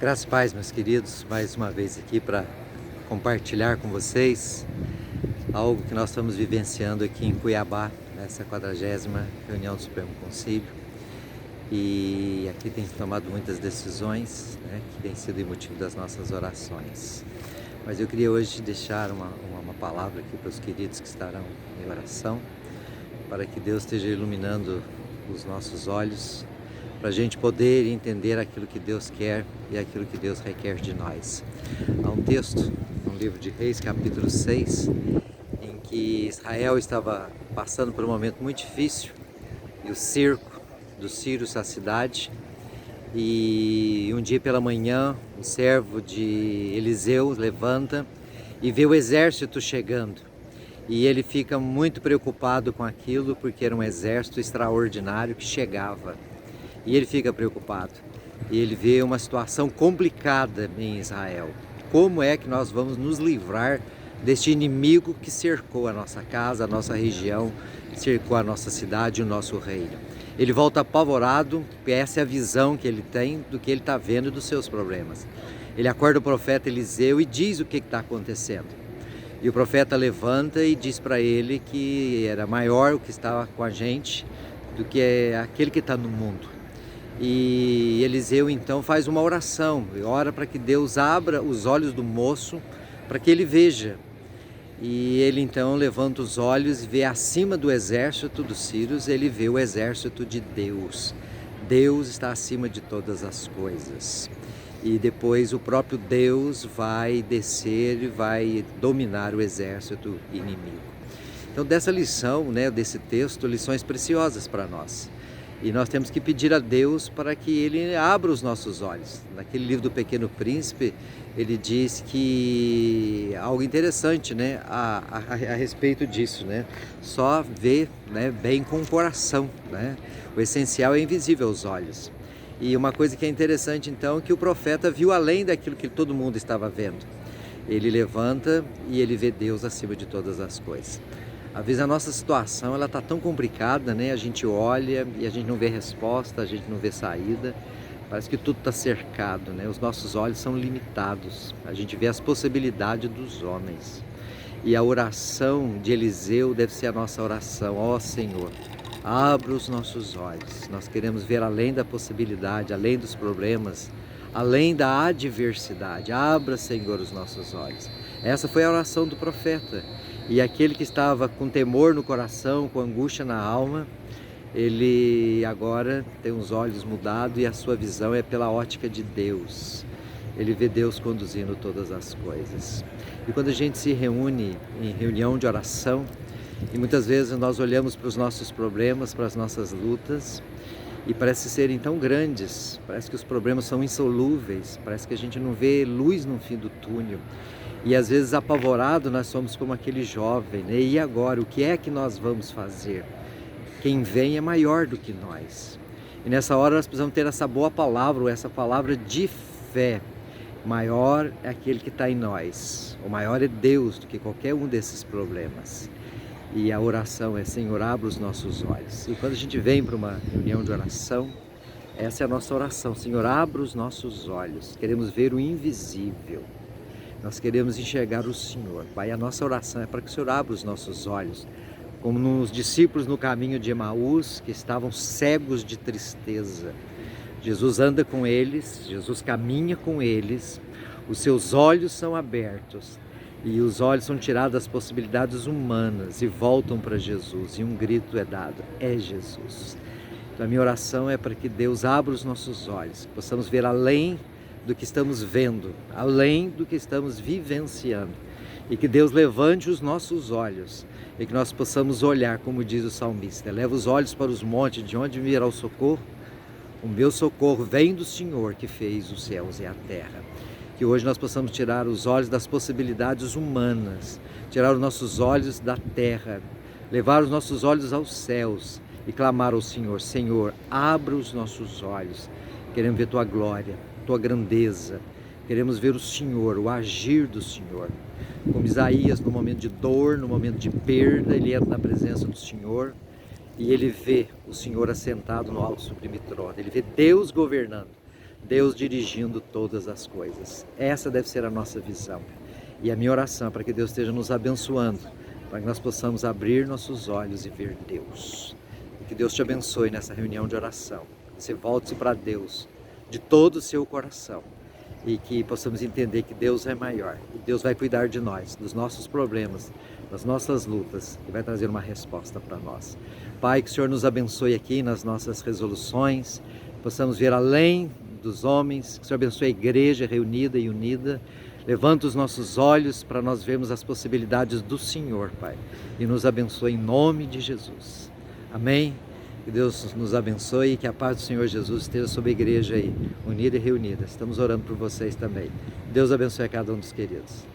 Graças e paz, meus queridos, mais uma vez aqui para compartilhar com vocês algo que nós estamos vivenciando aqui em Cuiabá, nessa 40ª reunião do Supremo Concílio. E aqui tem tomado muitas decisões, que tem sido o motivo das nossas orações. Mas eu queria hoje deixar uma palavra aqui para os queridos que estarão em oração, para que Deus esteja iluminando os nossos olhos, para a gente poder entender aquilo que Deus quer e aquilo que Deus requer de nós. Há um texto no livro de Reis, capítulo 6, em que Israel estava passando por um momento muito difícil, e o cerco dos sírios à cidade, e um dia pela manhã, um servo de Eliseu levanta e vê o exército chegando. E ele fica muito preocupado com aquilo, porque era um exército extraordinário que chegava. E ele fica preocupado. E ele vê uma situação complicada em Israel. Como é que nós vamos nos livrar deste inimigo que cercou a nossa casa, a nossa região, cercou a nossa cidade, o nosso reino? Ele volta apavorado, porque essa é a visão que ele tem do que ele está vendo dos seus problemas. Ele acorda o profeta Eliseu e diz o que está acontecendo. E o profeta levanta e diz para ele que era maior o que estava com a gente do que aquele que está no mundo. E Eliseu então faz uma oração, ora para que Deus abra os olhos do moço, para que ele veja. E ele então levanta os olhos e vê acima do exército dos sírios, ele vê o exército de Deus. Deus está acima de todas as coisas. E depois o próprio Deus vai descer e vai dominar o exército inimigo. Então dessa lição, desse texto, lições preciosas para nós. E nós temos que pedir a Deus para que Ele abra os nossos olhos. Naquele livro do Pequeno Príncipe, ele diz que algo interessante, a respeito disso, Só vê, bem com o coração, O essencial é invisível aos olhos. E uma coisa que é interessante então, é que o profeta viu além daquilo que todo mundo estava vendo. Ele levanta e ele vê Deus acima de todas as coisas. Às vezes a nossa situação ela está tão complicada, a gente olha e a gente não vê resposta, a gente não vê saída, parece que tudo está cercado, Os nossos olhos são limitados, a gente vê as possibilidades dos homens. E a oração de Eliseu deve ser a nossa oração: ó Senhor, abra os nossos olhos, nós queremos ver além da possibilidade, além dos problemas, além da adversidade. Abra, Senhor, os nossos olhos. Essa foi a oração do profeta. E aquele que estava com temor no coração, com angústia na alma, ele agora tem os olhos mudados e a sua visão é pela ótica de Deus. Ele vê Deus conduzindo todas as coisas. E quando a gente se reúne em reunião de oração, e muitas vezes nós olhamos para os nossos problemas, para as nossas lutas, e parece serem tão grandes, parece que os problemas são insolúveis, parece que a gente não vê luz no fim do túnel. E às vezes apavorado nós somos como aquele jovem, E agora, o que é que nós vamos fazer? Quem vem é maior do que nós. E nessa hora nós precisamos ter essa boa palavra, ou essa palavra de fé. Maior é aquele que está em nós. O maior é Deus do que qualquer um desses problemas. E a oração é: Senhor, abra os nossos olhos. E quando a gente vem para uma reunião de oração, essa é a nossa oração: Senhor, abra os nossos olhos. Queremos ver o invisível. Nós queremos enxergar o Senhor. Pai, a nossa oração é para que o Senhor abra os nossos olhos, como nos discípulos no caminho de Emaús, que estavam cegos de tristeza. Jesus anda com eles, Jesus caminha com eles, os seus olhos são abertos e os olhos são tirados das possibilidades humanas e voltam para Jesus, e um grito é dado: é Jesus. Então a minha oração é para que Deus abra os nossos olhos, que possamos ver além do que estamos vendo, além do que estamos vivenciando, e que Deus levante os nossos olhos e que nós possamos olhar, como diz o salmista: leva os olhos para os montes, de onde virá o socorro? O meu socorro vem do Senhor que fez os céus e a terra. Que hoje nós possamos tirar os olhos das possibilidades humanas, tirar os nossos olhos da terra, levar os nossos olhos aos céus e clamar ao Senhor: Senhor, abra os nossos olhos, queremos ver Tua glória, Tua grandeza, queremos ver o Senhor, o agir do Senhor. Como Isaías, no momento de dor, no momento de perda, ele entra na presença do Senhor e ele vê o Senhor assentado no alto sublime trono, ele vê Deus governando. Deus dirigindo todas as coisas. Essa deve ser a nossa visão. E a minha oração é para que Deus esteja nos abençoando, para que nós possamos abrir nossos olhos e ver Deus. E que Deus te abençoe nessa reunião de oração. Você volte para Deus de todo o seu coração. E que possamos entender que Deus é maior. E Deus vai cuidar de nós, dos nossos problemas, das nossas lutas. E vai trazer uma resposta para nós. Pai, que o Senhor nos abençoe aqui nas nossas resoluções. Possamos ver além dos homens. Que o Senhor abençoe a igreja reunida e unida. Levanta os nossos olhos para nós vermos as possibilidades do Senhor, Pai. E nos abençoe em nome de Jesus. Amém? Que Deus nos abençoe e que a paz do Senhor Jesus esteja sobre a igreja aí, unida e reunida. Estamos orando por vocês também. Deus abençoe a cada um dos queridos.